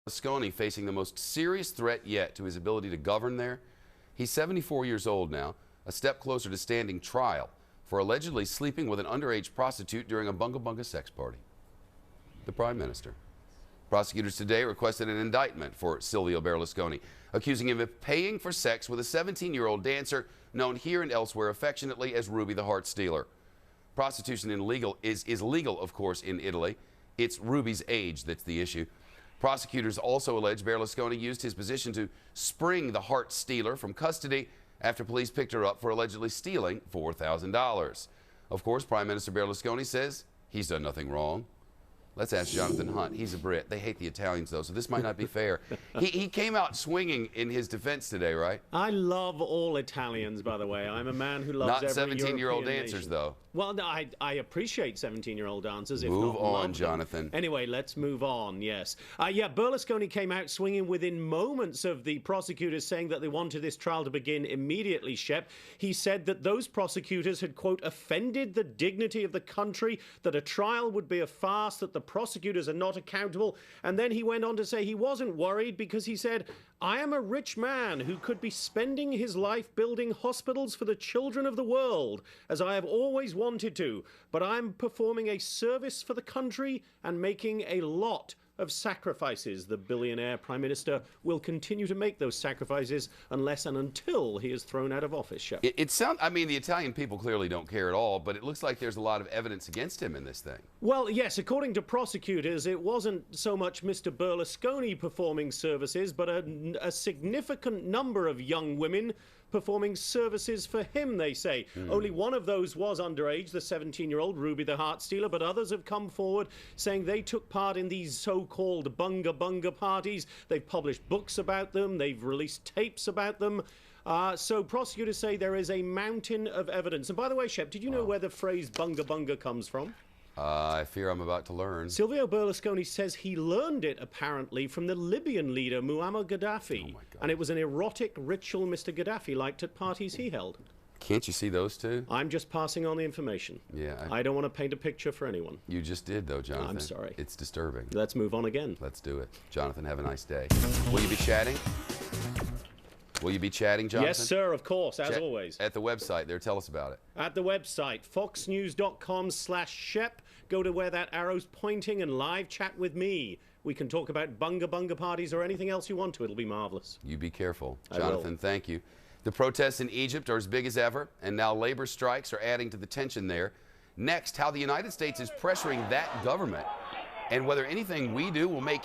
Berlusconi facing the most serious threat yet to his ability to govern there. He's 74 years old now, a step closer to standing trial for allegedly sleeping with an underage prostitute during a bunga bunga sex party. The Prime Minister. Prosecutors today requested an indictment for Silvio Berlusconi, accusing him of paying for sex with a 17-year-old dancer known here and elsewhere affectionately as Ruby the Heart Stealer. Prostitution is legal, of course, in Italy. It's Ruby's age that's the issue. Prosecutors also allege Berlusconi used his position to spring the Heart Stealer from custody after police picked her up for allegedly stealing $4,000. Of course, Prime Minister Berlusconi says he's done nothing wrong. Let's ask Jonathan Hunt. He's a Brit. They hate the Italians, though, so this might not be fair. He came out swinging in his defense today, right? I love all Italians, by the way. I'm a man who loves not every 17-year-old European dancers, nation. though. Well, no, I appreciate 17-year-old dancers. If move not on, lovely. Jonathan. Anyway, let's move on, yes. Yeah, Berlusconi came out swinging within moments of the prosecutors saying that they wanted this trial to begin immediately, Shep. He said that those prosecutors had, quote, offended the dignity of the country, that a trial would be a farce, that the prosecutors are not accountable. And then he went on to say he wasn't worried because he said, I am a rich man who could be spending his life building hospitals for the children of the world, as I have always wanted to, but I'm performing a service for the country and making a lot of sacrifices. The billionaire Prime Minister will continue to make those sacrifices unless and until he is thrown out of office, Shep. I mean, the Italian people clearly don't care at all, but it looks like there's a lot of evidence against him in this thing. Well, yes, according to prosecutors, it wasn't so much Mr. Berlusconi performing services, but a significant number of young women performing services for him, they say. Only one of those was underage, the 17-year-old Ruby the Heart Stealer, but others have come forward saying they took part in these so-called bunga bunga parties. They've published books about them. They've released tapes about them. So prosecutors say there is a mountain of evidence. And by the way, Shep, did you know where the phrase bunga bunga comes from? I fear I'm about to learn. Silvio Berlusconi says he learned it, apparently, from the Libyan leader, Muammar Gaddafi. Oh my God. And it was an erotic ritual Mr. Gaddafi liked at parties he held. Can't you see those two? I'm just passing on the information. Yeah. I don't want to paint a picture for anyone. You just did, though, Jonathan. I'm sorry. It's disturbing. Let's move on again. Let's do it. Jonathan, have a nice day. Will you be chatting? Will you be chatting, Jonathan? Yes, sir, of course, as always. At the website there, tell us about it. At the website, foxnews.com/Shep. Go to where that arrow's pointing and live chat with me. We can talk about bunga bunga parties or anything else you want to. It'll be marvelous. You be careful. I Jonathan, will. thank you. The protests in Egypt are as big as ever, and now labor strikes are adding to the tension there. Next, how the United States is pressuring that government and whether anything we do will make